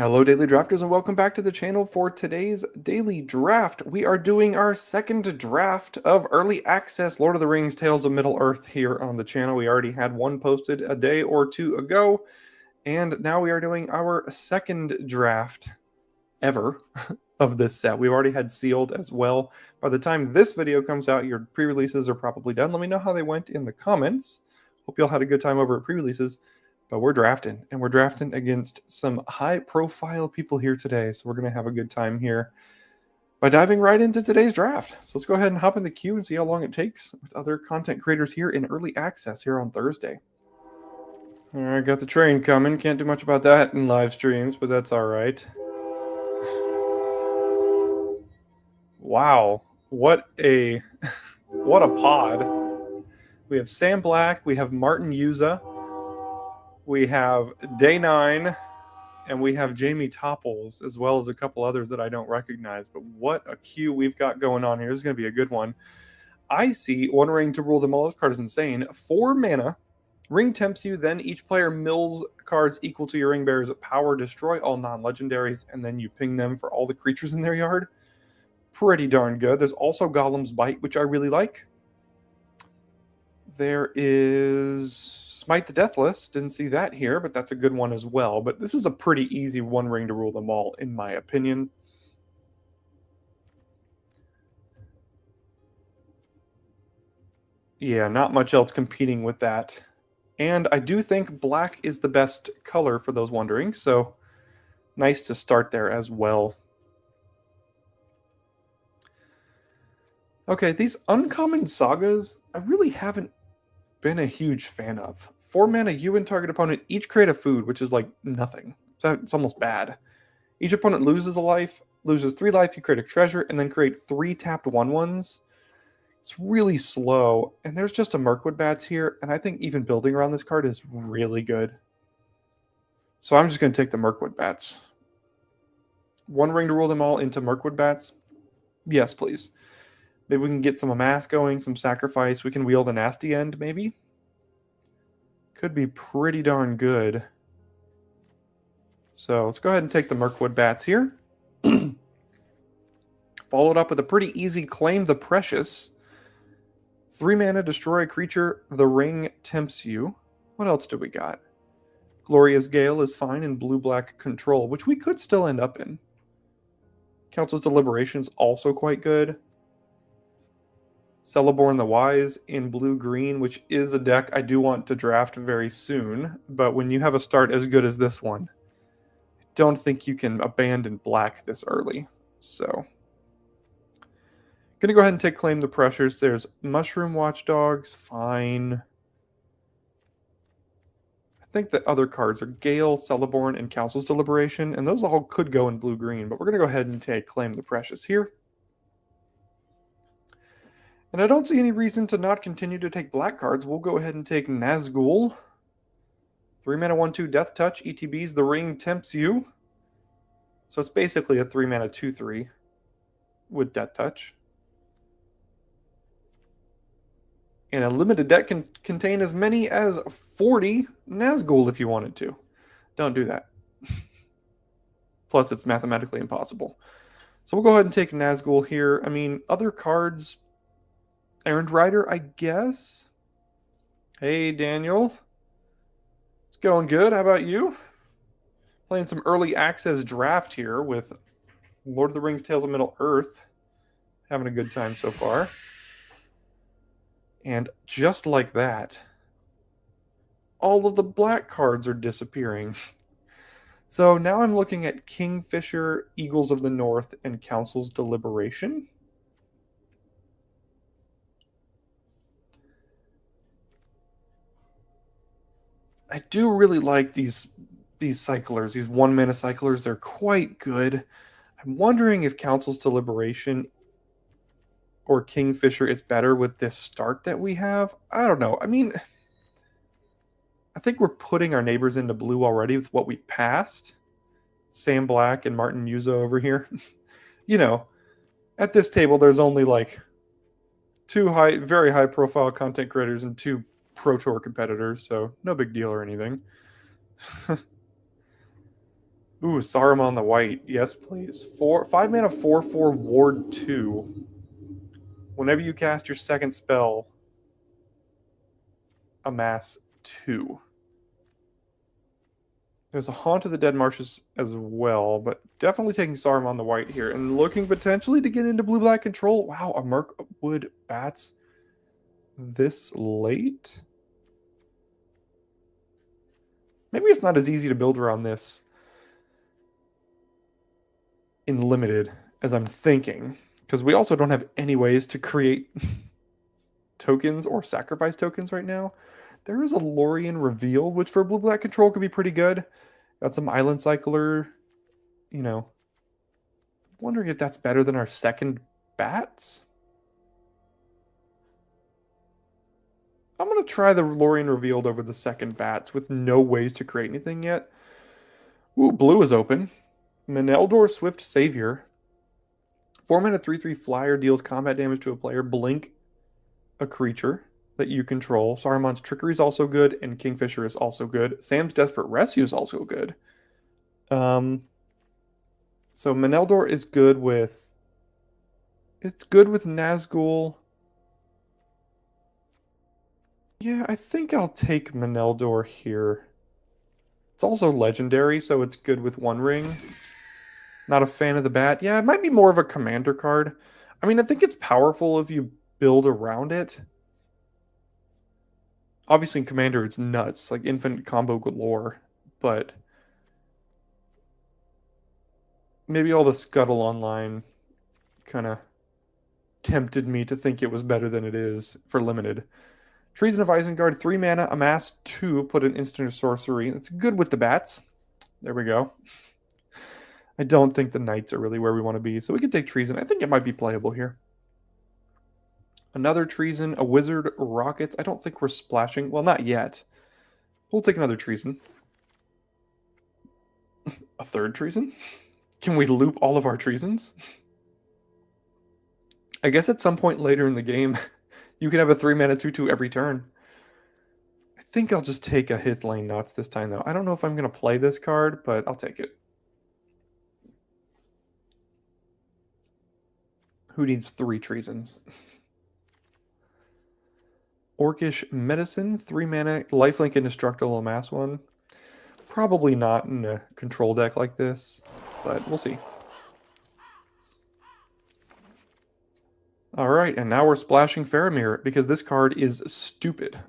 Hello, Daily Drafters, and welcome back to the channel for today's Daily Draft. We are doing our second draft of Early Access Lord of the Rings Tales of Middle-earth here on the channel. We already had one posted a day or two ago, and now we are doing our second draft ever of this set. We've already had sealed as well. By the time this video comes out, your pre-releases are probably done. Let me know how they went in the comments. Hope you all had a good time over at pre-releases. But we're drafting, and we're drafting against some high-profile people here today, so we're going to have a good time here by diving right into today's draft. So let's go ahead and hop in the queue and see how long it takes with other content creators here in early access here on Thursday. All right, got the train coming. Can't do much about that in live streams, but that's all right. Wow, what a pod. We have Sam Black, we have Martin Yuza, we have Day 9, and we have Jamie Topples, as well as a couple others that I don't recognize. But what a queue we've got going on here. This is going to be a good one. I see one ring to rule them all. This card is insane. 4 mana. Ring tempts you, then each player mills cards equal to your ring bearer's power. Destroy all non-legendaries, and then you ping them for all the creatures in their yard. Pretty darn good. There's also Golem's Bite, which I really like. There is Smite the Deathless. Didn't see that here, but that's a good one as well. But this is a pretty easy one ring to rule them all, in my opinion. Yeah, not much else competing with that. And I do think black is the best color for those wondering, so nice to start there as well. Okay, these uncommon sagas, I really haven't been a huge fan of. 4 mana, you and target opponent each create a food, which is like nothing. It's almost bad. Each opponent loses a life, loses 3 life, you create a treasure, and then create 3 tapped 1/1s. It's really slow, and there's just a Mirkwood Bats here, and I think even building around this card is really good. So I'm just going to take the Mirkwood Bats. 1 ring to rule them all into Mirkwood Bats? Yes, please. Maybe we can get some amass going, some sacrifice. We can wheel the nasty end, maybe. Could be pretty darn good. So let's go ahead and take the Mirkwood Bats here. Followed up with a pretty easy Claim the Precious. 3 mana, destroy a creature. The ring tempts you. What else do we got? Glorious Gale is fine in blue-black control, which we could still end up in. Council's Deliberation is also quite good. Celeborn the Wise in blue-green, which is a deck I do want to draft very soon, but when you have a start as good as this one, I don't think you can abandon black this early. So, gonna go ahead and take Claim the Pressures. There's Mushroom Watchdogs, fine. I think the other cards are Gale, Celeborn, and Council's Deliberation, and those all could go in blue-green, but we're gonna go ahead and take Claim the Precious here. And I don't see any reason to not continue to take black cards. We'll go ahead and take Nazgul. 3 mana, 1/2 Death Touch. ETBs, the ring tempts you. So it's basically a 3 mana, 2/3 with Death Touch. And a limited deck can contain as many as 40 Nazgul if you wanted to. Don't do that. Plus, it's mathematically impossible. So we'll go ahead and take Nazgul here. I mean, other cards... Errand Rider, I guess. Hey, Daniel. It's going good. How about you? Playing some early access draft here with Lord of the Rings Tales of Middle-earth. Having a good time so far. And just like that, all of the black cards are disappearing. So now I'm looking at Kingfisher, Eagles of the North, and Council's Deliberation. I do really like these cyclers, these 1 mana cyclers. They're quite good. I'm wondering if Council's Deliberation or Kingfisher is better with this start that we have. I don't know. I mean, I think we're putting our neighbors into blue already with what we've passed. Sam Black and Martin Yuza over here. You know, at this table, there's only like 2 very high profile content creators and 2 Pro Tour competitors, so no big deal or anything. Ooh, Saruman the white. Yes, please. 5 mana 4/4 ward 2. Whenever you cast your second spell, amass 2. There's a Haunt of the Dead Marshes as well, but definitely taking Saruman the white here and looking potentially to get into blue-black control. Wow, a Mirkwood Bats this late? Maybe it's not as easy to build around this in limited as I'm thinking, because we also don't have any ways to create tokens or sacrifice tokens right now. There is a Lorien Reveal, which for blue-black control could be pretty good. Got some Island Cycler, you know. Wondering if that's better than our second Bats? I'm going to try the Lorien Revealed over the second Bats with no ways to create anything yet. Ooh, blue is open. Meneldor Swift Savior. 4-mana 3/3 flyer deals combat damage to a player. Blink a creature that you control. Saruman's Trickery is also good, and Kingfisher is also good. Sam's Desperate Rescue is also good. So Meneldor is good with... It's good with Nazgul. Yeah, I think I'll take Meneldor here. It's also legendary, so it's good with One Ring. Not a fan of the bat. Yeah, it might be more of a commander card. I mean, I think it's powerful if you build around it. Obviously, in Commander, it's nuts, like infinite combo galore. But maybe all the Scuttle online kind of tempted me to think it was better than it is for limited. Treason of Isengard, 3 mana, amass 2, put an instant or sorcery. That's good with the bats. There we go. I don't think the knights are really where we want to be, so we can take Treason. I think it might be playable here. Another Treason, a Wizard Rockets. I don't think we're splashing. Well, not yet. We'll take another Treason. A third Treason? Can we loop all of our Treasons? I guess at some point later in the game, you can have a 3-mana 2/2 every turn. I think I'll just take a Hith Lane Nuts this time, though. I don't know if I'm going to play this card, but I'll take it. Who needs 3 Treasons? Orcish Medicine, 3 mana, lifelink indestructible, amass 1. Probably not in a control deck like this, but we'll see. All right, and now we're splashing Faramir because this card is stupid.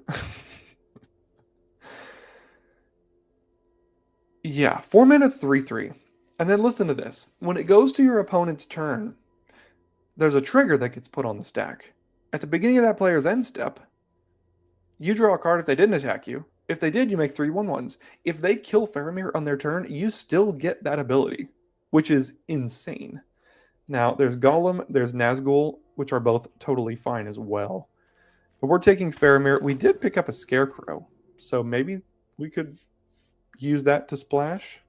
Yeah, 4 mana 3/3. And then listen to this. When it goes to your opponent's turn, there's a trigger that gets put on the stack. At the beginning of that player's end step, you draw a card if they didn't attack you. If they did, you make 3 1/1s. If they kill Faramir on their turn, you still get that ability, which is insane. Now, there's Golem, there's Nazgul, which are both totally fine as well. But we're taking Faramir. We did pick up a Scarecrow, so maybe we could use that to splash.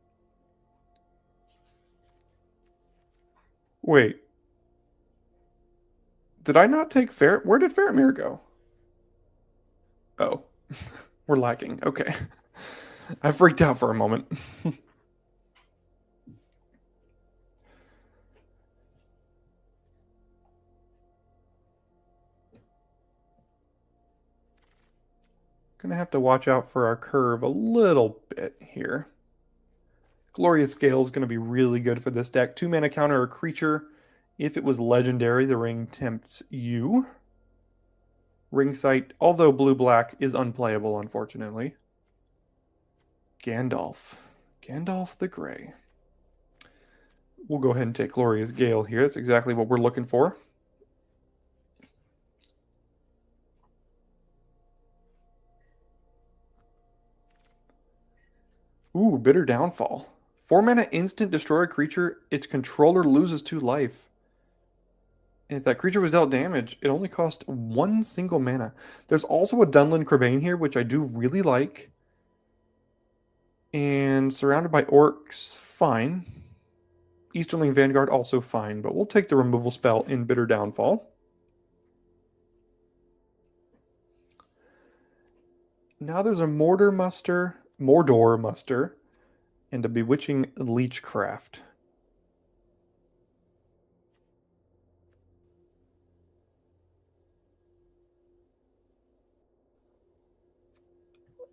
Wait. Did I not take Faramir? Where did Faramir go? Oh. We're lacking. Okay. I freaked out for a moment. Gonna have to watch out for our curve a little bit here. Glorious Gale is gonna be really good for this deck. 2 mana counter a creature. If it was legendary, the ring tempts you. Ring Sight, although blue-black, is unplayable, unfortunately. Gandalf. Gandalf the Grey. We'll go ahead and take Glorious Gale here. That's exactly what we're looking for. Ooh, Bitter Downfall. 4 mana instant destroy a creature. Its controller loses 2 life. And if that creature was dealt damage, it only cost 1 single mana. There's also a Dunlin Crebain here, which I do really like. And surrounded by orcs, fine. Easterling Vanguard, also fine. But we'll take the removal spell in Bitter Downfall. Now there's a Mordor Muster, and a Bewitching Leechcraft.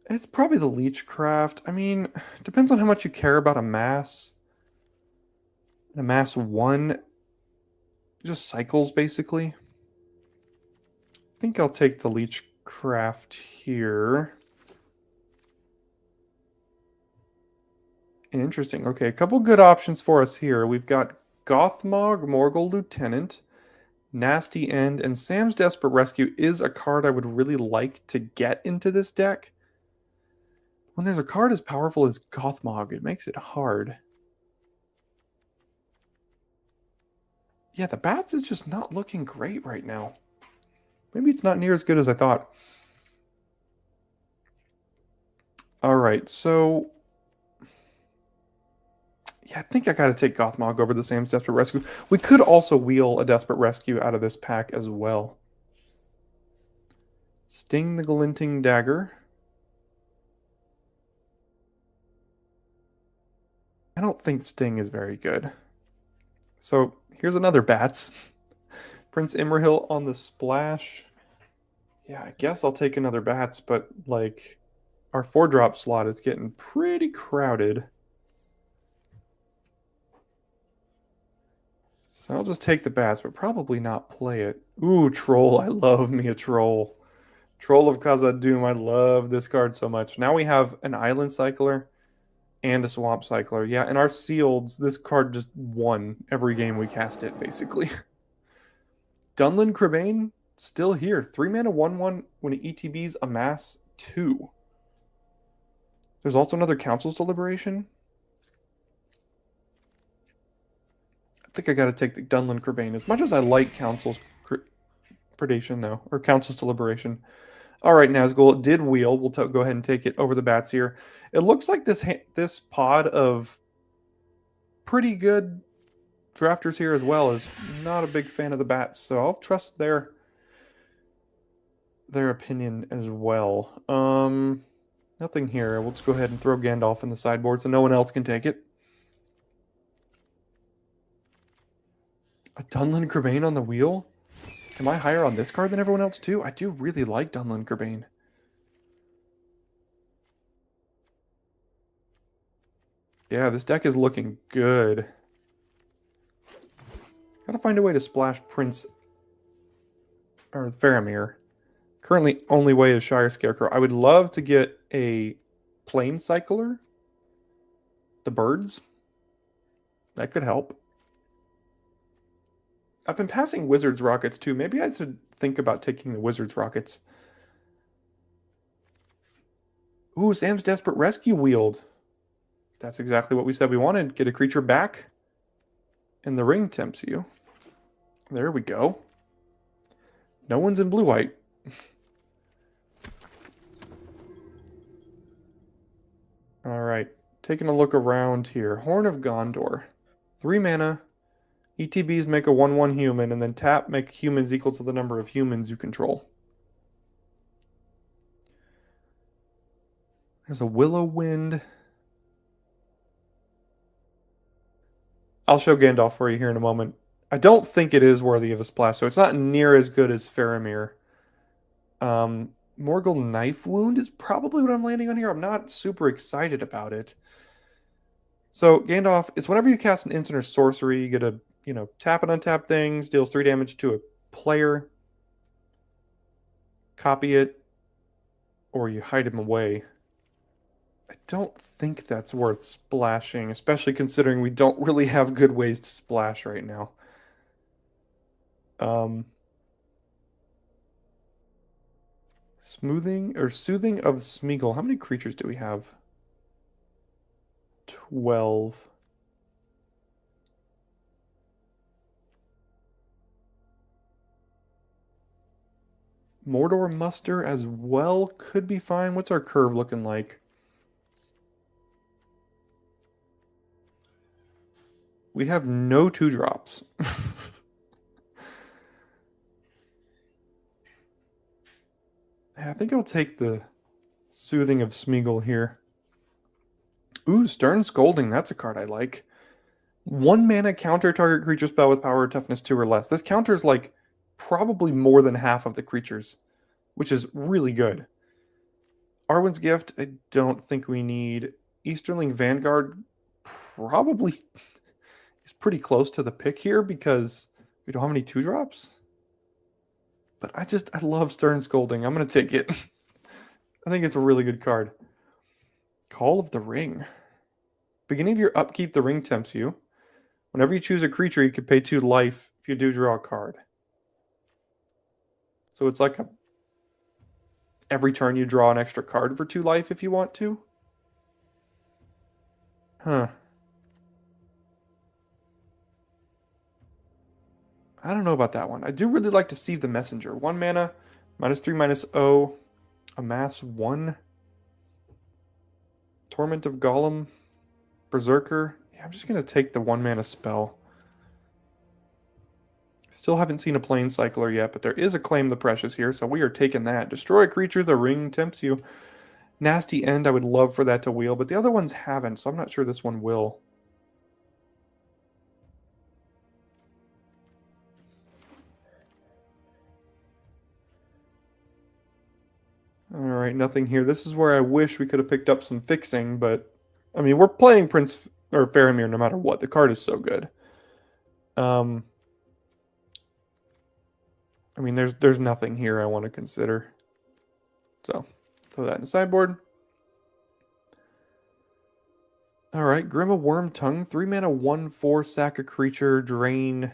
It's probably the Leechcraft. I mean, depends on how much you care about a mass. A mass 1 just cycles, basically. I think I'll take the Leechcraft here. Interesting. Okay, a couple good options for us here. We've got Gothmog, Morgul Lieutenant, Nasty End, and Sam's Desperate Rescue is a card I would really like to get into this deck. When there's a card as powerful as Gothmog, it makes it hard. Yeah, the Bats is just not looking great right now. Maybe it's not near as good as I thought. All right, so yeah, I think I got to take Gothmog over the Sam's Desperate Rescue. We could also wheel a Desperate Rescue out of this pack as well. Sting the Glinting Dagger. I don't think Sting is very good. So here's another Bats. Prince Imrahil on the splash. Yeah, I guess I'll take another Bats, but like our 4-drop slot is getting pretty crowded. So I'll just take the Bats, but probably not play it. Ooh, Troll. I love me a Troll. Troll of Khazad-dûm. I love this card so much. Now we have an Island Cycler and a Swamp Cycler. Yeah, and our Sealeds, this card just won every game we cast it, basically. Dunlin Crebain, still here. 3 mana 1/1 when it ETBs amass 2. There's also another Council's Deliberation. I think I gotta take the Dunlin Crebain. As much as I like Council's Predation, though, or Council's Deliberation. All right, Nazgul did wheel. We'll go ahead and take it over the Bats here. It looks like this pod of pretty good drafters here as well is not a big fan of the Bats, so I'll trust their opinion as well. Nothing here. We'll just go ahead and throw Gandalf in the sideboard so no one else can take it. A Dunlin Crebain on the wheel? Am I higher on this card than everyone else too? I do really like Dunlin Crebain. Yeah, this deck is looking good. Gotta find a way to splash Prince or Faramir. Currently, only way is Shire Scarecrow. I would love to get a Plane Cycler. The birds. That could help. I've been passing Wizard's Rockets too. Maybe I should think about taking the Wizard's Rockets. Ooh, Sam's Desperate Rescue wield. That's exactly what we said we wanted. Get a creature back. And the ring tempts you. There we go. No one's in blue-white. All right. Taking a look around here. Horn of Gondor. 3 mana. ETBs make a 1/1 human, and then tap, make humans equal to the number of humans you control. There's a Willow Wind. I'll show Gandalf for you here in a moment. I don't think it is worthy of a splash, so it's not near as good as Faramir. Morgul Knife Wound is probably what I'm landing on here. I'm not super excited about it. So Gandalf, it's whenever you cast an instant or sorcery, you get a, tap and untap things, deals 3 damage to a player, copy it, or you hide him away. I don't think that's worth splashing, especially considering we don't really have good ways to splash right now. Soothing of Smeagol. How many creatures do we have? 12. Mordor Muster as well could be fine. What's our curve looking like? We have no 2-drops. I think I'll take the Soothing of Smeagol here. Ooh, Stern Scolding. That's a card I like. 1 mana counter target creature spell with power or toughness 2 or less. This counters like probably more than half of the creatures, which is really good. Arwen's Gift, I don't think we need. Easterling Vanguard probably is pretty close to the pick here because we don't have any 2-drops. But I love Stern Scolding. I'm going to take it. I think it's a really good card. Call of the Ring. Beginning of your upkeep, the ring tempts you. Whenever you choose a creature, you can pay 2 life if you do draw a card. So it's like every turn you draw an extra card for 2 life if you want to. Huh. I don't know about that one. I do really like Deceive the Messenger. 1 mana, -3, -0, amass 1. Torment of Golem, Berserker. Yeah, I'm just going to take the 1 mana spell. Still haven't seen a Planescycler yet, but there is a Claim the Precious here, so we are taking that. Destroy a creature, the ring tempts you. Nasty End, I would love for that to wheel, but the other ones haven't, so I'm not sure this one will. Alright, nothing here. This is where I wish we could have picked up some fixing, but I mean, we're playing Prince or Faramir no matter what. The card is so good. I mean, there's nothing here I want to consider. So, throw that in the sideboard. Alright, Grima Worm Tongue. 3 mana, 1/4, sack a creature, drain,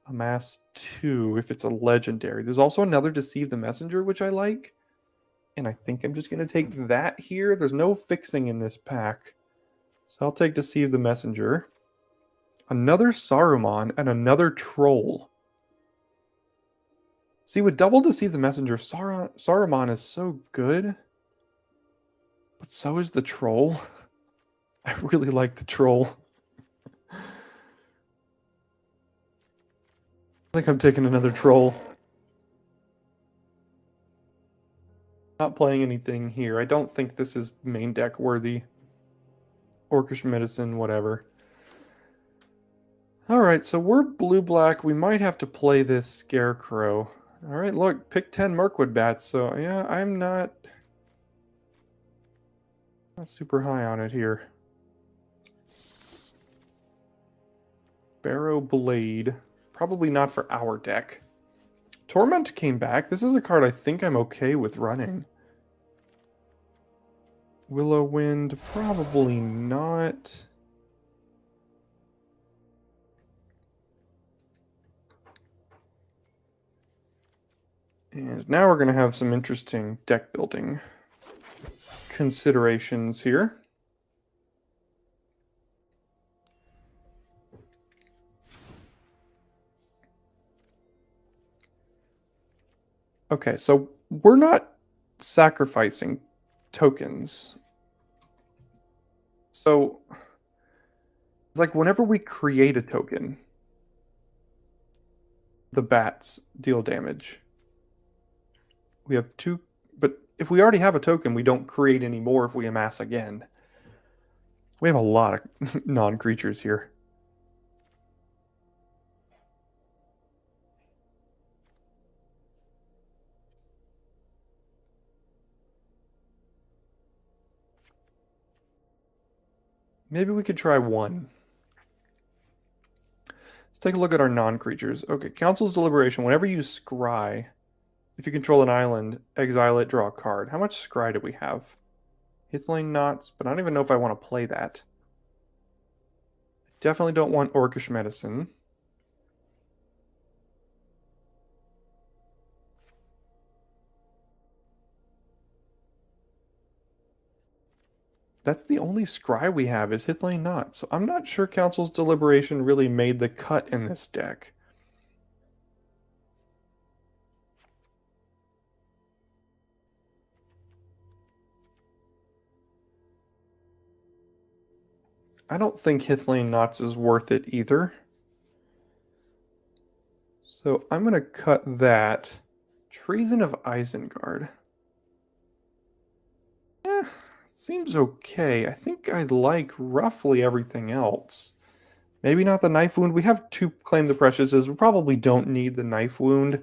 amass 2 if it's a legendary. There's also another Deceive the Messenger, which I like. And I think I'm just going to take that here. There's no fixing in this pack. So I'll take Deceive the Messenger. Another Saruman and another Troll. See, with double Deceive the Messenger, Saruman is so good. But so is the Troll. I really like the Troll. I think I'm taking another Troll. Not playing anything here. I don't think this is main deck worthy. Orcish Medicine, whatever. Alright, so we're blue-black. We might have to play this Scarecrow. Alright, look, pick 10 Mirkwood Bats. So, yeah, I'm not super high on it here. Barrow Blade. Probably not for our deck. Torment came back. This is a card I think I'm okay with running. Willow Wind, probably not. And now we're going to have some interesting deck building considerations here. Okay, so we're not sacrificing tokens. So, like whenever we create a token, the bats deal damage. We have 2, but if we already have a token, we don't create any more if we amass again. We have a lot of non-creatures here. Maybe we could try 1. Let's take a look at our non-creatures. Okay, Council's Deliberation. Whenever you scry, if you control an island, exile it, draw a card. How much scry do we have? Hithlane Knots, but I don't even know if I want to play that. Definitely don't want Orcish Medicine. That's the only scry we have is Hithlane Knot. So I'm not sure Council's Deliberation really made the cut in this deck. I don't think Hithlane Knots is worth it either. So I'm going to cut that. Treason of Isengard. Seems okay. I think I like roughly everything else. Maybe not the knife wound. We have 2 Claim the Preciouses. We probably don't need the knife wound.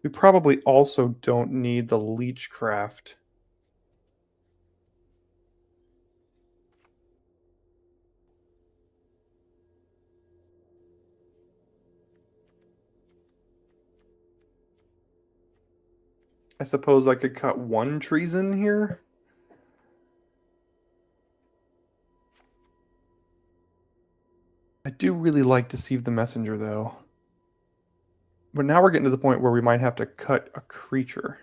We probably also don't need the Leechcraft. I suppose I could cut 1 Treason here. I do really like Deceive the Messenger, though. But now we're getting to the point where we might have to cut a creature.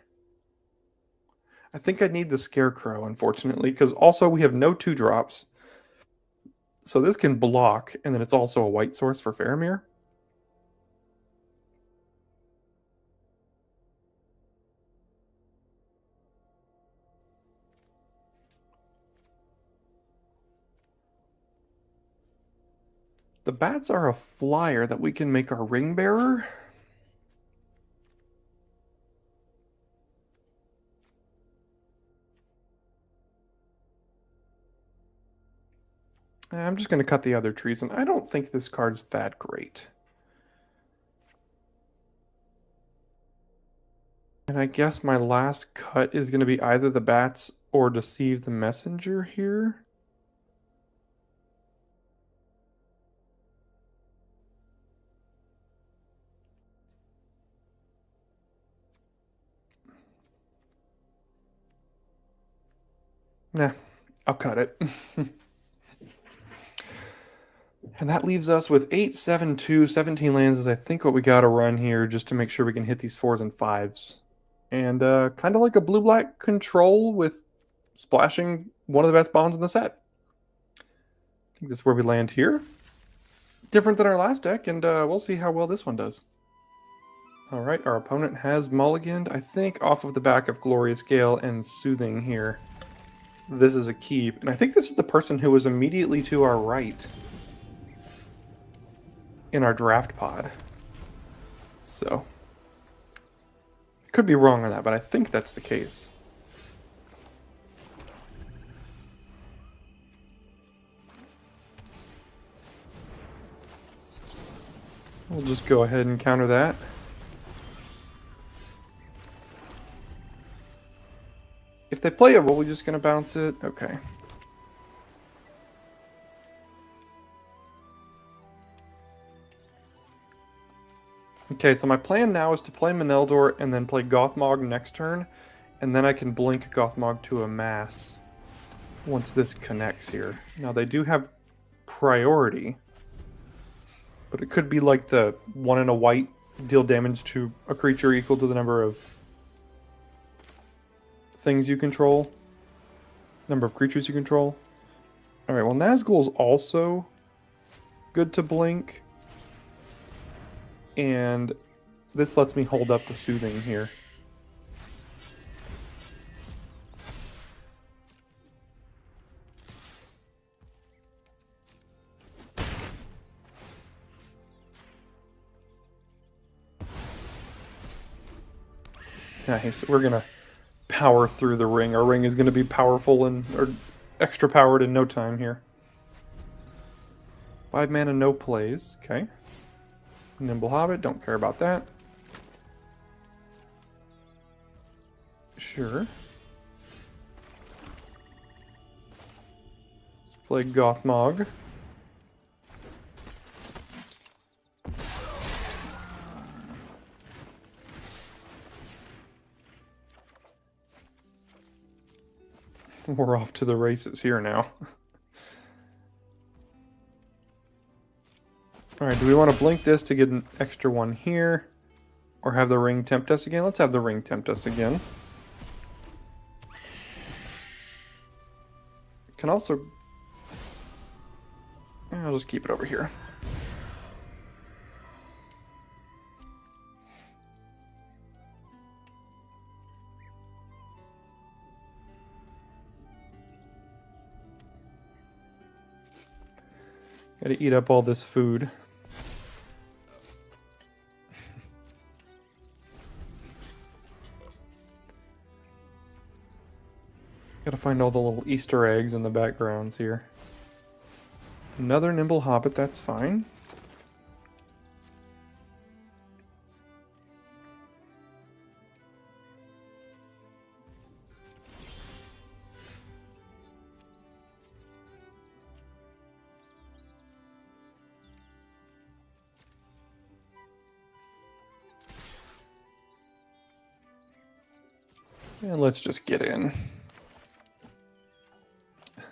I think I need the Scarecrow, unfortunately, because also we have no 2-drops. So this can block, and then it's also a white source for Faramir. The bats are a flyer that we can make our ring bearer. I'm just going to cut the other trees, and I don't think this card's that great. And I guess my last cut is going to be either the bats or Deceive the Messenger here. Nah, I'll cut it. And that leaves us with 8, 7, 2, 17 lands is I think what we got to run here just to make sure we can hit these 4s and 5s. And kind of like a blue-black control with splashing one of the best bonds in the set. I think that's where we land here. Different than our last deck, and we'll see how well this one does. All right, our opponent has mulliganed, I think, off of the back of Glorious Gale and Soothing here. This is a keep, and I think this is the person who was immediately to our right in our draft pod. So, I could be wrong on that, but I think that's the case. We'll just go ahead and counter that. If they play it, are we just going to bounce it? Okay. Okay, so my plan now is to play Meneldor and then play Gothmog next turn, and then I can blink Gothmog to a mass once this connects here. Now they do have priority, but it could be like the 1 and a white, deal damage to a creature equal to the number of things you control, number of creatures you control. Alright, well Nazgul's also good to blink. And this lets me hold up the Soothing here. Nice. We're going to power through the ring. Our ring is going to be powerful and or extra powered in no time here. 5 mana, no plays. Okay. Nimble Hobbit, don't care about that. Sure. Let's play Gothmog. We're off to the races here now. Alright, do we want to blink this to get an extra one here? Or have the ring tempt us again? Let's have the ring tempt us again. Can also... I'll just keep it over here. Gotta eat up all this food. Gotta find all the little Easter eggs in the backgrounds here. Another Nimble Hobbit, that's fine. And let's just get in.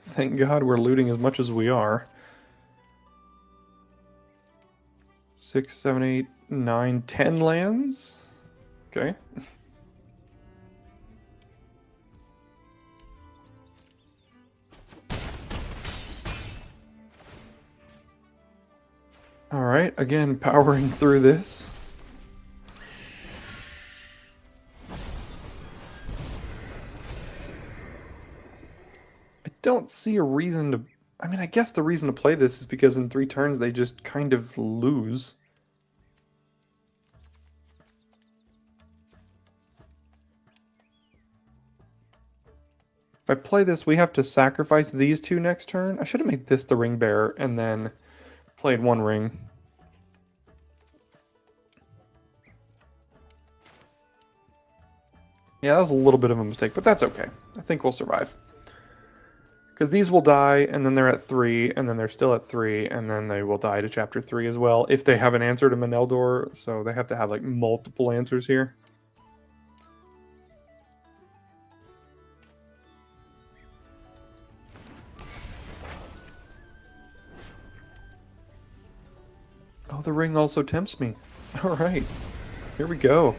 Thank God we're looting as much as we are. 6, 7, 8, 9, 10 lands? Okay. Alright, again, powering through this. I don't see a reason to... I mean, I guess the reason to play this is because in 3 turns they just kind of lose. If I play this, we have to sacrifice these 2 next turn. I should have made this the ring bearer and then played 1 ring. Yeah, that was a little bit of a mistake, but that's okay. I think we'll survive. Because these will die, and then they're at 3, and then they're still at 3, and then they will die to Chapter 3 as well, if they have an answer to Meneldor, so they have to have, like, multiple answers here. Oh, the ring also tempts me. Alright, here we go.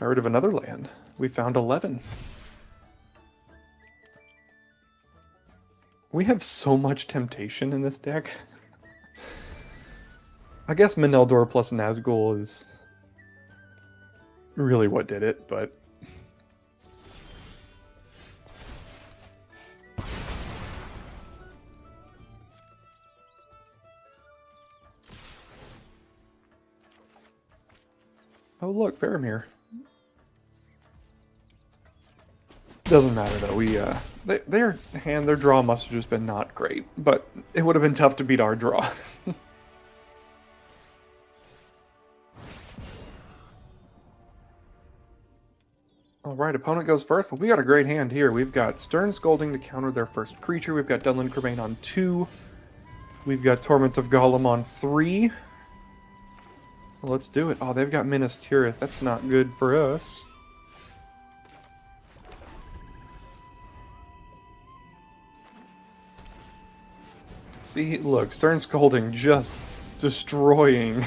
Got rid of another land. We found 11. We have so much temptation in this deck. I guess Meneldor plus Nazgul is really what did it, but... Oh look, Faramir. Doesn't matter though, we, their draw must have just been not great, but it would have been tough to beat our draw. Alright, opponent goes first, but we got a great hand here. We've got Stern Scolding to counter their first creature, we've got Dunland Cremain on 2, we've got Torment of Gollum on 3. Well, let's do it. Oh, they've got Minas Tirith, that's not good for us. See, look, Stern Scolding just destroying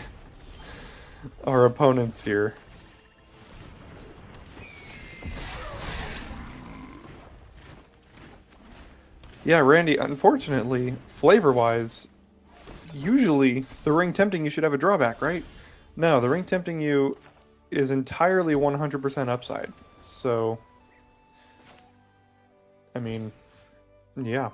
our opponents here. Yeah, Randy, unfortunately, flavor-wise, usually the ring tempting you should have a drawback, right? No, the ring tempting you is entirely 100% upside. So, I mean, yeah.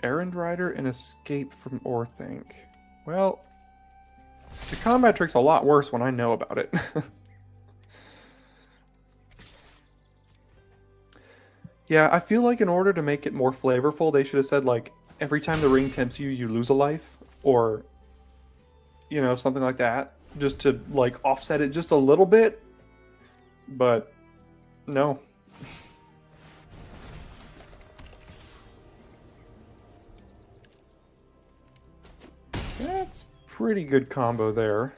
Errand Rider and Escape from Orthanc. Well, the combat trick's a lot worse when I know about it. Yeah, I feel like in order to make it more flavorful, they should have said, like, every time the ring tempts you, you lose a life. Or, you know, something like that. Just to, like, offset it just a little bit. But, no. That's pretty good combo there.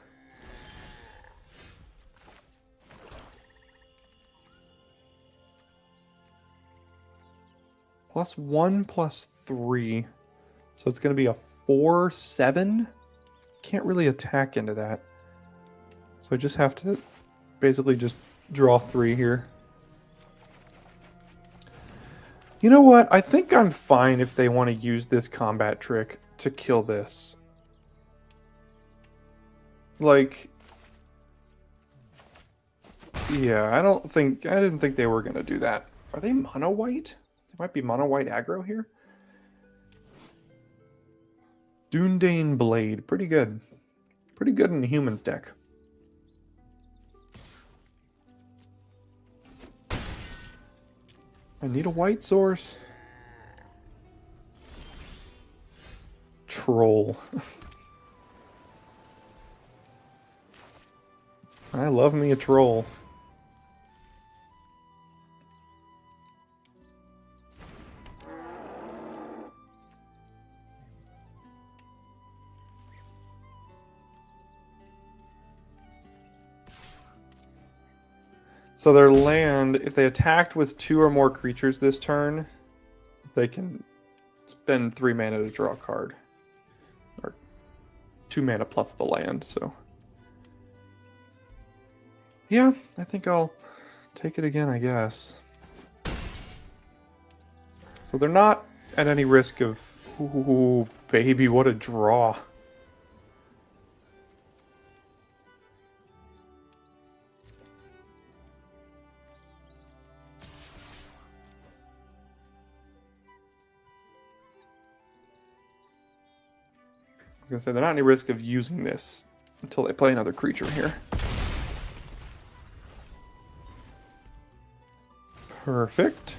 +1, +3. So it's going to be a 4/7. Can't really attack into that. So I just have to basically just draw 3 here. You know what? I think I'm fine if they want to use this combat trick to kill this. Like, yeah, I didn't think they were going to do that. Are they mono white? They might be mono white aggro here. Dundane Blade. Pretty good. Pretty good in the humans deck. I need a white source. Troll. I love me a troll. So their land, if they attacked with 2 or more creatures this turn, they can spend 3 mana to draw a card. Or 2 mana plus the land, so. Yeah, I think I'll take it again, I guess. So they're not at any risk of... Ooh, baby, what a draw. I was gonna say, they're not at any risk of using this until they play another creature here. Perfect.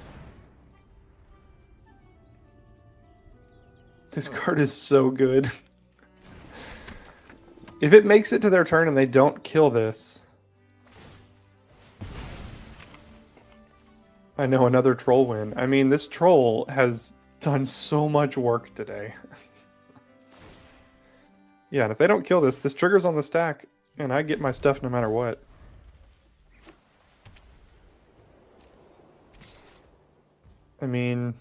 This card is so good. If it makes it to their turn and they don't kill this... I know, another troll win. I mean, this troll has done so much work today. Yeah, and if they don't kill this, this triggers on the stack, and I get my stuff no matter what. I mean...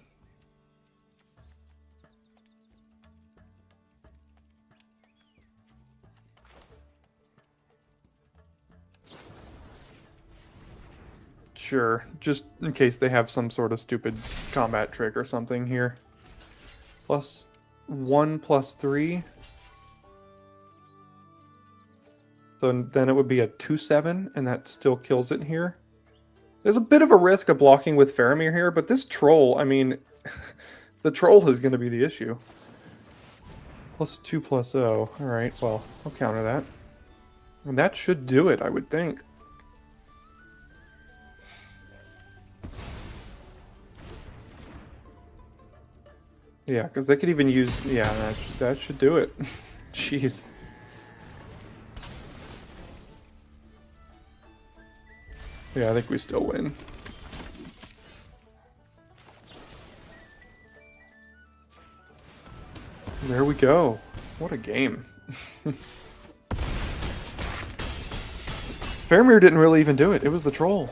Sure, just in case they have some sort of stupid combat trick or something here. +1/+3. So then it would be a 2/7, and that still kills it here. There's a bit of a risk of blocking with Faramir here, but this troll, I mean, the troll is going to be the issue. +2/+0. Alright, well, I'll counter that. And that should do it, I would think. Yeah, because they could even use... Yeah, that should do it. Jeez. Yeah, I think we still win. There we go. What a game. Faramir didn't really even do it. It was the troll.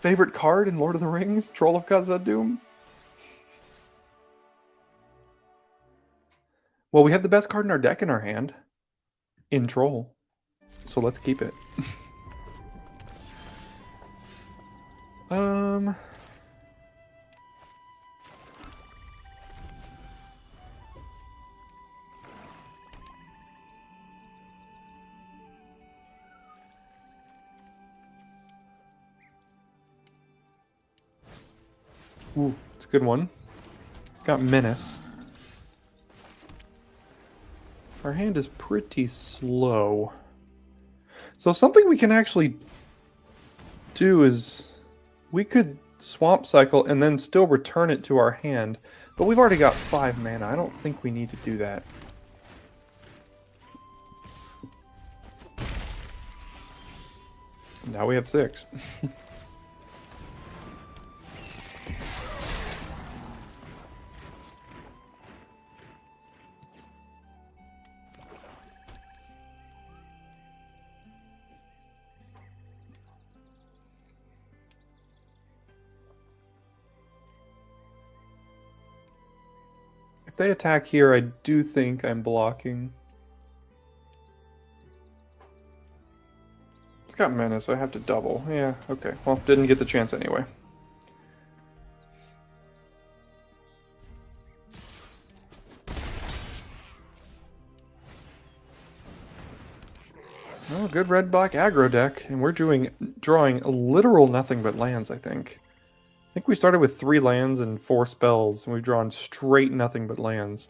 Favorite card in Lord of the Rings? Troll of Khazad-dûm? Well, we have the best card in our deck in our hand. In Troll. So let's keep it. Ooh, it's a good one. It's got Menace. Our hand is pretty slow. So something we can actually do is we could Swamp Cycle and then still return it to our hand. But we've already got 5 mana. I don't think we need to do that. Now we have 6. If they attack here, I do think I'm blocking. It's got Menace, so I have to double. Yeah, okay. Well, didn't get the chance anyway. Oh, good red-black aggro deck, and we're drawing literal nothing but lands, I think. I think we started with 3 lands and 4 spells, and we've drawn straight nothing but lands.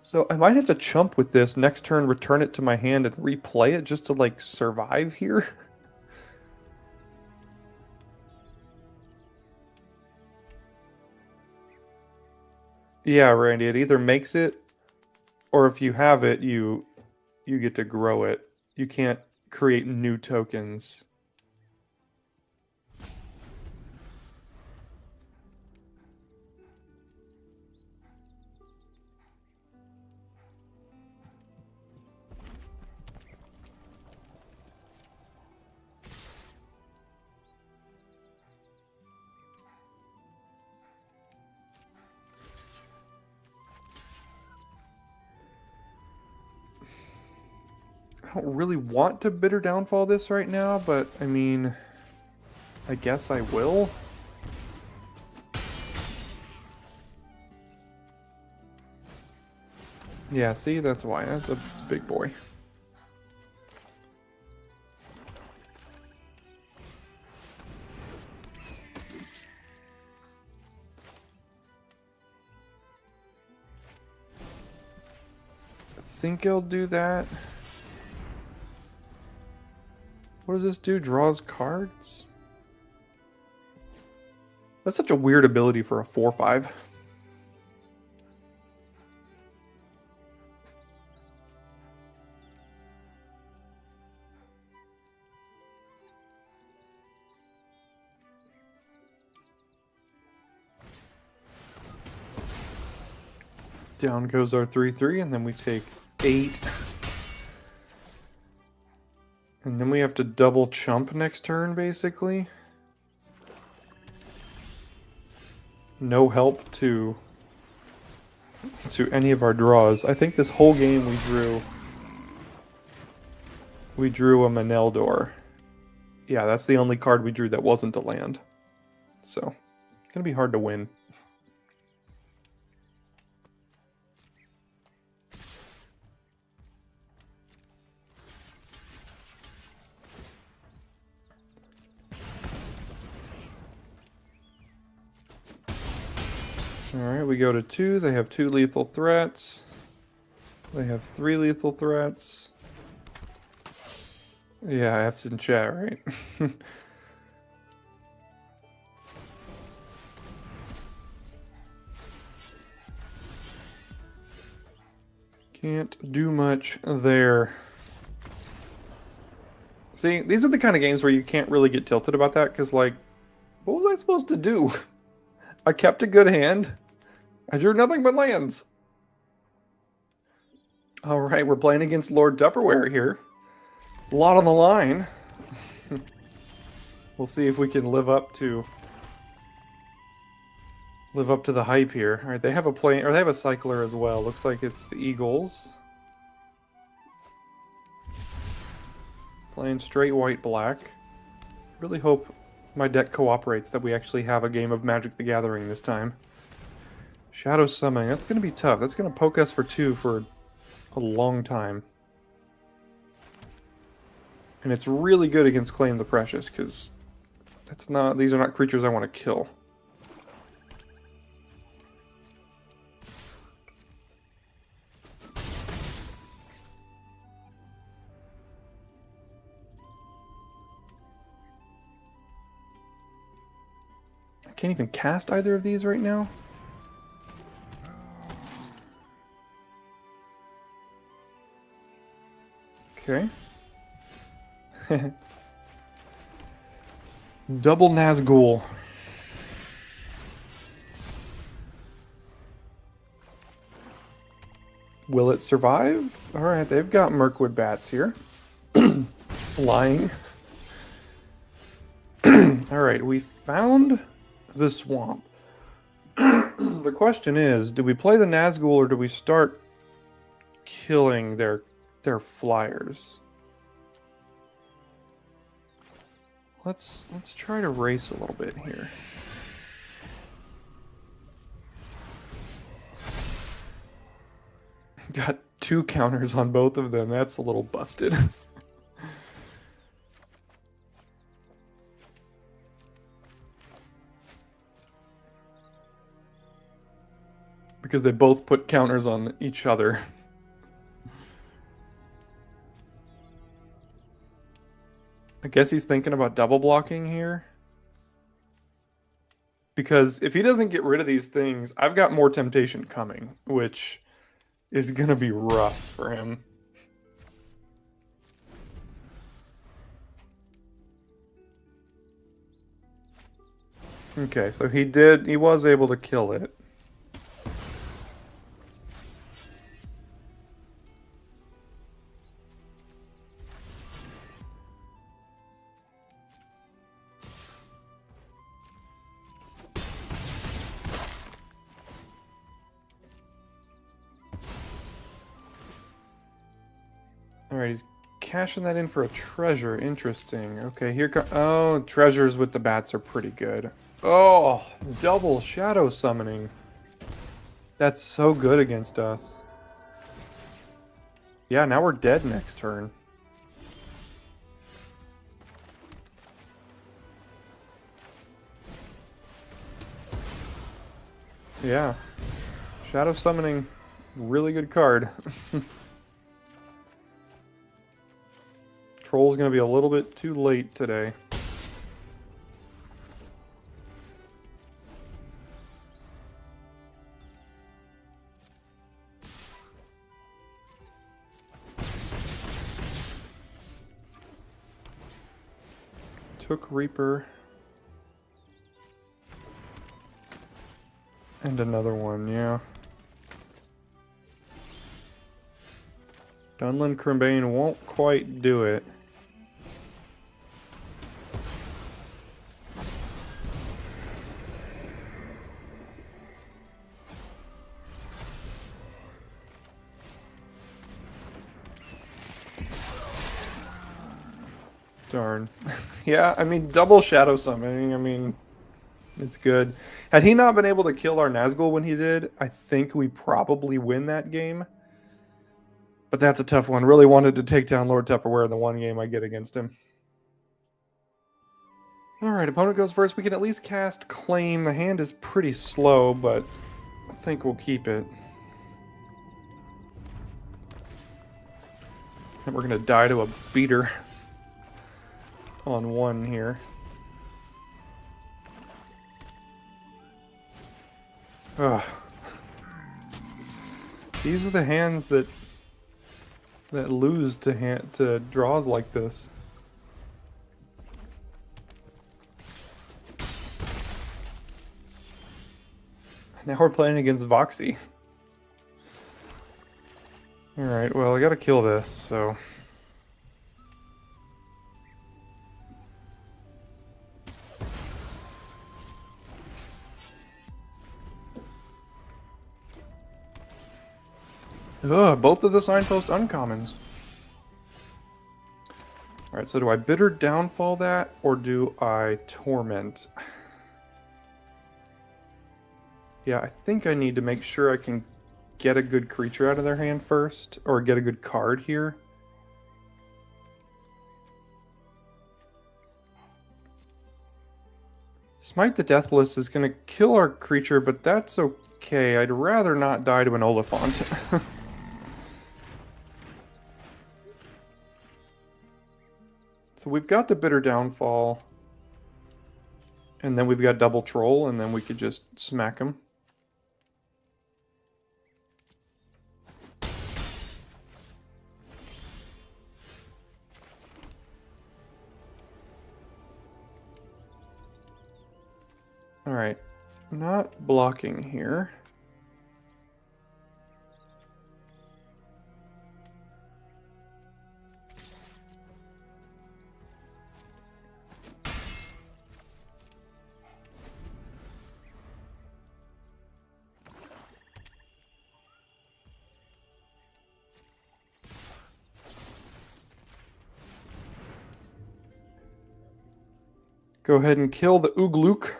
So I might have to chump with this next turn, return it to my hand, and replay it just to, like, survive here. Yeah, Randy, it either makes it, or if you have it, you get to grow it. You can't create new tokens. I don't really want to bitter downfall this right now, but I mean, I guess I will. Yeah, see, that's why. That's a big boy. I think I'll do that. What does this do? Draws cards? That's such a weird ability for a 4/5. Down goes our 3/3, and then we take 8. And then we have to double chump next turn, basically. No help to any of our draws. I think this whole game we drew a Maneldor. Yeah, that's the only card we drew that wasn't a land. So, it's gonna be hard to win. Alright, we go to 2. They have 2 lethal threats. They have 3 lethal threats. Yeah, F's in chat, right? Can't do much there. See, these are the kind of games where you can't really get tilted about that, because, like, what was I supposed to do? I kept a good hand. I drew nothing but lands. Alright, we're playing against Lord Tupperware here. A lot on the line. We'll see if we can live up to the hype here. Alright, they have a plane, or they have a cycler as well. Looks like it's the Eagles. Playing straight white black. Really hope my deck cooperates, that we actually have a game of Magic the Gathering this time. Shadow Summoning, that's going to be tough. That's going to poke us for 2 for a long time. And it's really good against Claim the Precious, because these are not creatures I want to kill. I can't even cast either of these right now. Okay. Double Nazgul. Will it survive? Alright, they've got Mirkwood Bats here. Flying. Alright, we found the swamp. The question is, do we play the Nazgul or do we start killing their flyers? Let's try to race a little bit here. Got 2 counters on both of them. That's a little busted. because they both put counters on each other. I guess he's thinking about double blocking here. Because if he doesn't get rid of these things, I've got more temptation coming, which is going to be rough for him. Okay, so he was able to kill it. Alright, he's cashing that in for a treasure. Interesting. Okay, here comes... Oh, treasures with the bats are pretty good. Oh, double shadow summoning. That's so good against us. Yeah, now we're dead next turn. Yeah. Shadow summoning, really good card. Troll's gonna be a little bit too late today. Took Reaper. And another one, yeah. Dunlin Crimbane won't quite do it. Darn. Yeah, I mean, double shadow summoning, I mean, it's good. Had he not been able to kill our Nazgul when he did, I think we probably win that game. But that's a tough one. Really wanted to take down Lord Tupperware in the one game I get against him. Alright, opponent goes first. We can at least cast Claim. The hand is pretty slow, but I think we'll keep it. And we're going to die to a beater on one here. Ugh. These are the hands that lose to draws like this. Now we're playing against Voxy. Alright, well, I gotta kill this, so... Ugh, both of the signpost uncommons. Alright, so do I Bitter Downfall that, or do I Torment? Yeah, I think I need to make sure I can get a good creature out of their hand first, or get a good card here. Smite the Deathless is going to kill our creature, but that's okay. I'd rather not die to an Oliphant. So we've got the Bitter Downfall, and then we've got Double Troll, and then we could just smack him. Alright, not blocking here. Go ahead and kill the Ooglook.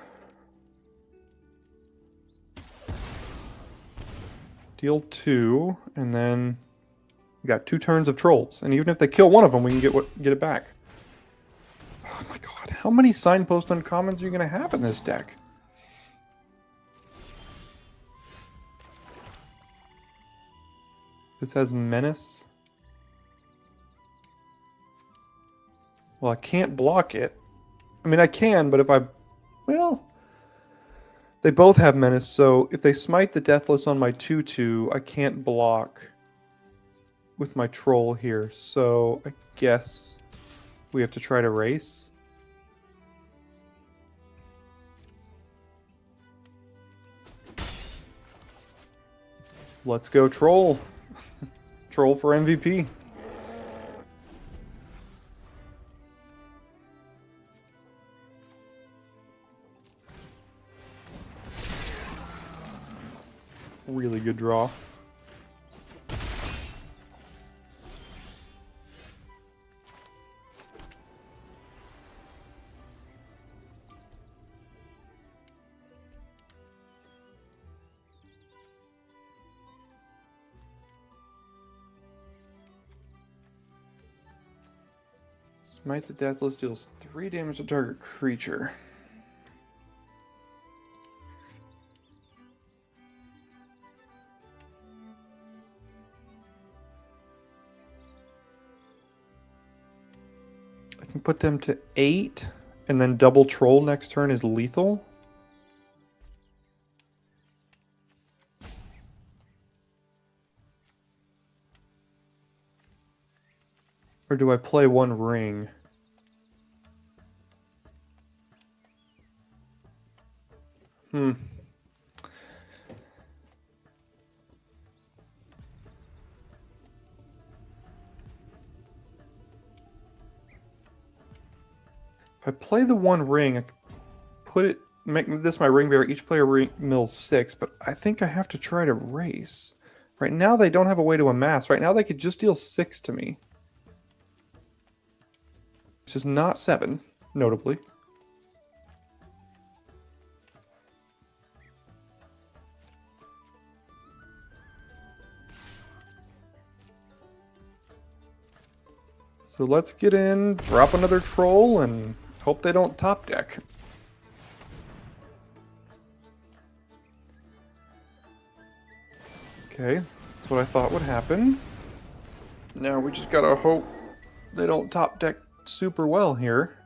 Deal 2, and then we got 2 turns of trolls. And even if they kill one of them, we can get it back. Oh my god, how many signpost uncommons are you going to have in this deck? This has Menace. Well, I can't block it. I mean, I can, but if I... Well... They both have Menace, so if they smite the Deathless on my 2/2, I can't block with my Troll here. So I guess we have to try to race. Let's go Troll. Troll for MVP. Really good draw. Smite the Deathless deals 3 damage to target creature. I can put them to 8, and then double Troll next turn is lethal. Or do I play 1 ring? If I play the 1 ring, I could put it, make this my ring bearer. Each player mills 6, but I think I have to try to race. Right now they don't have a way to amass. Right now they could just deal 6 to me. Which is not 7, notably. So let's get in, drop another Troll, and hope they don't top deck. Okay, that's what I thought would happen. Now we just gotta hope they don't top deck super well here.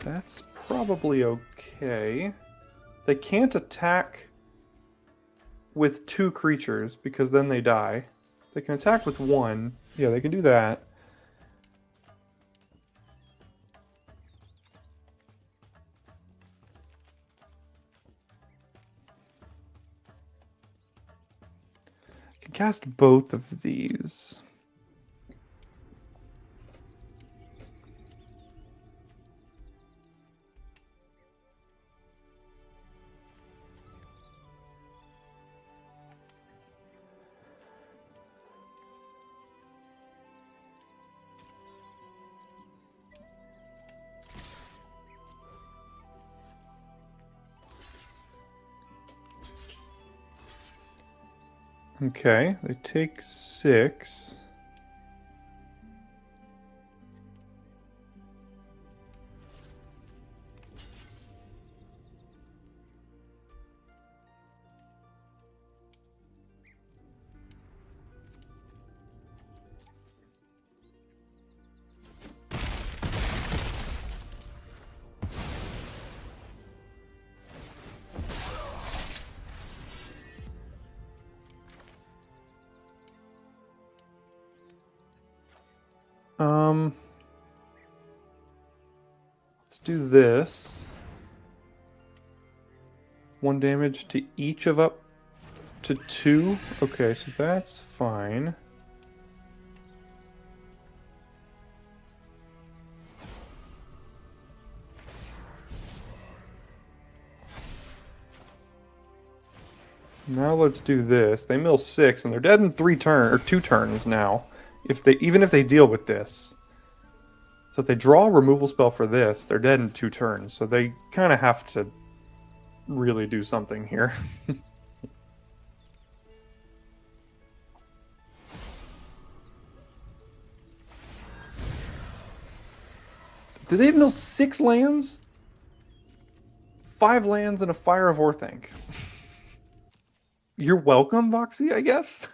That's probably okay. They can't attack with 2 creatures because then they die. They can attack with 1. Yeah, they can do that. I can cast both of these. Okay, they take 6. Let's do this. 1 damage to each of up to 2. Okay, so that's fine. Now let's do this. They mill 6 and they're dead in 2 turns now. Even if they deal with this. So if they draw a removal spell for this, they're dead in 2 turns. So they kind of have to really do something here. Did they even know 6 lands? 5 lands and a Fire of Orthanc. You're welcome, Voxy, I guess?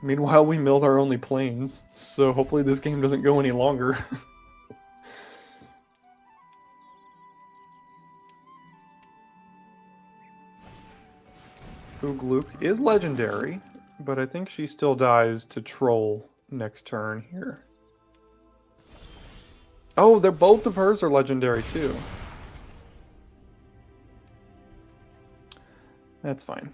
Meanwhile, we milled our only planes, so hopefully this game doesn't go any longer. Oogluke is legendary, but I think she still dies to Troll next turn here. Oh, they're both of hers are legendary too. That's fine.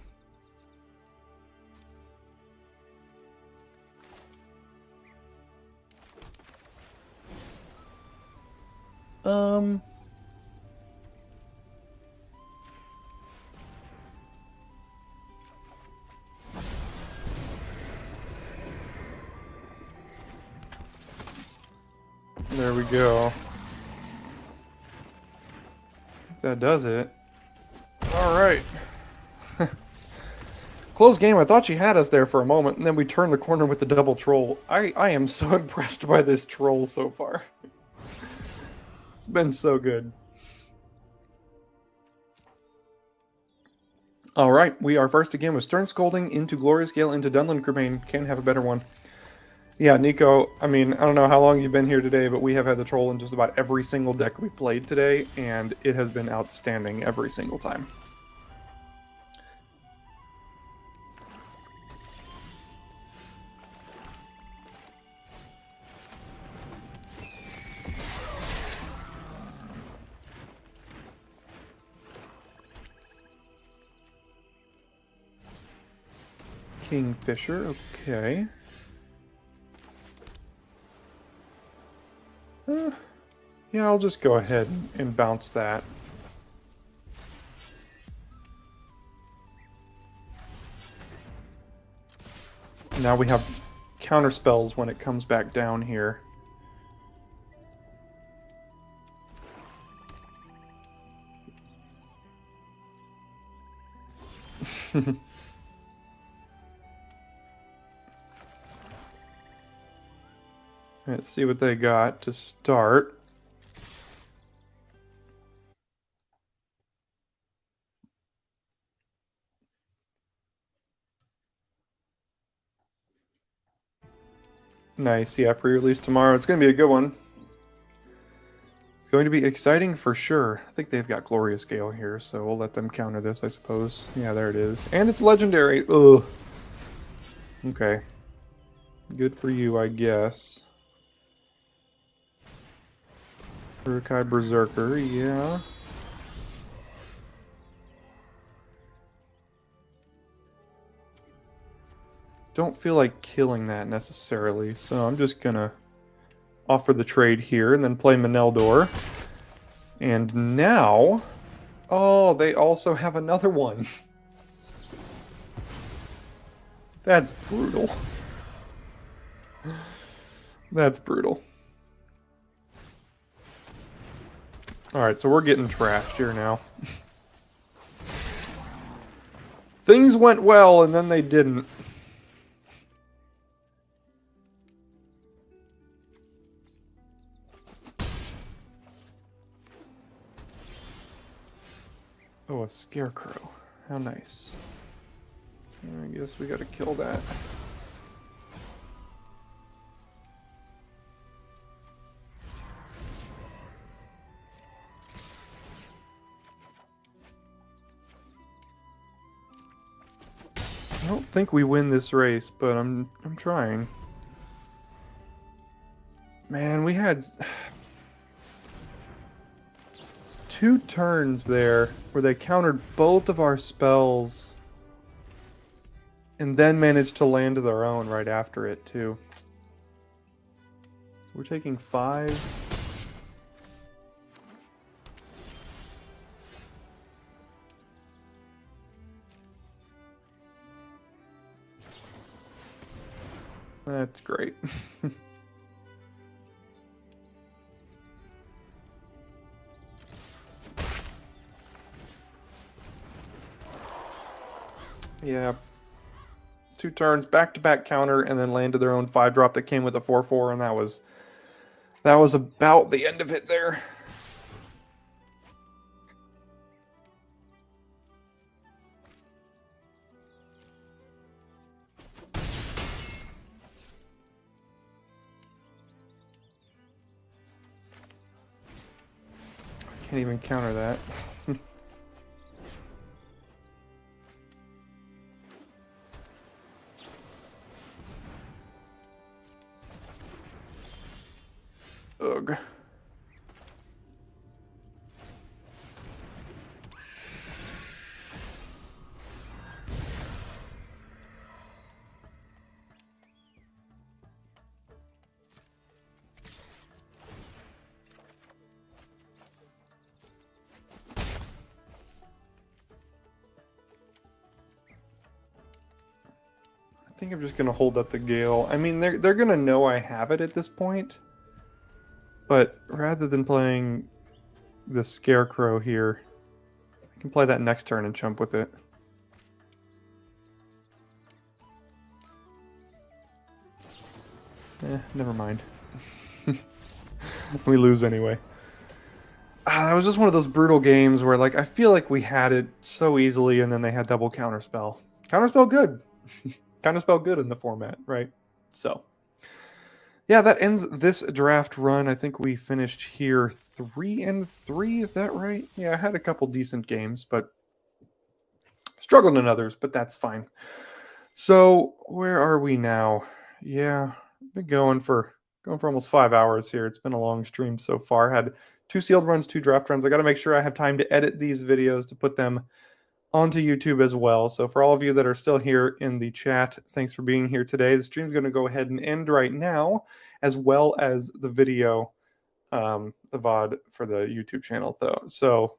There we go. That does it. Alright. Close game. I thought she had us there for a moment, and then we turned the corner with the double troll. I am so impressed by this troll so far. It's been so good. Alright, we are first again with Stern Scolding into Glorious Gale into Dunland Cremain. Can't have a better one. Yeah, Nico, I mean, I don't know how long you've been here today, but we have had the troll in just about every single deck we've played today, and it has been outstanding every single time. Kingfisher, okay. Yeah, I'll just go ahead and bounce that. Now we have counter spells when it comes back down here. Let's see what they got to start. Nice, yeah, pre-release tomorrow. It's going to be a good one. It's going to be exciting for sure. I think they've got Glorious Gale here, so we'll let them counter this, I suppose. Yeah, there it is. And it's legendary. Ugh. Okay. Good for you, I guess. Urukai Berserker, yeah. Don't feel like killing that necessarily, so I'm just gonna offer the trade here and then play Meneldor. And now... Oh, they also have another one. That's brutal. That's brutal. Alright, so we're getting trashed here now. Things went well, and then they didn't. Oh, a scarecrow. How nice. I guess we gotta kill that. I don't think we win this race, but I'm trying. Man, we had 2 turns there where they countered both of our spells and then managed to land their own right after it too. We're taking 5. That's great. Yeah. 2 turns, back-to-back counter, and then landed their own 5-drop that came with a 4/4, and that was about the end of it there. Can't even counter that. Ugh. I think I'm just gonna hold up the Gale. I mean, they're gonna know I have it at this point. But rather than playing the Scarecrow here, I can play that next turn and chump with it. Never mind. We lose anyway. That was just one of those brutal games where, like, I feel like we had it so easily, and then they had double counterspell. Counterspell good. Counterspell good in the format, right? So, yeah, that ends this draft run. I think we finished here 3-3. Is that right? Yeah, I had a couple decent games, but struggled in others, but that's fine. So, where are we now? Yeah, been going for almost 5 hours here. It's been a long stream so far. Had 2 sealed runs, 2 draft runs. I got to make sure I have time to edit these videos to put them onto YouTube as well. So for all of you that are still here in the chat, thanks for being here today. The stream's going to go ahead and end right now, as well as the video, the VOD for the YouTube channel, though. So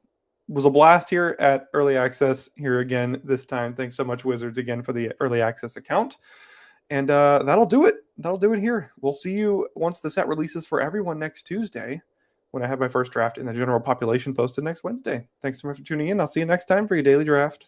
it was a blast here at Early Access here again this time. Thanks so much, Wizards, again for the Early Access account. And that'll do it. That'll do it here. We'll see you once the set releases for everyone next Tuesday, when I have my first draft in the general population posted next Wednesday. Thanks so much for tuning in. I'll see you next time for your daily draft.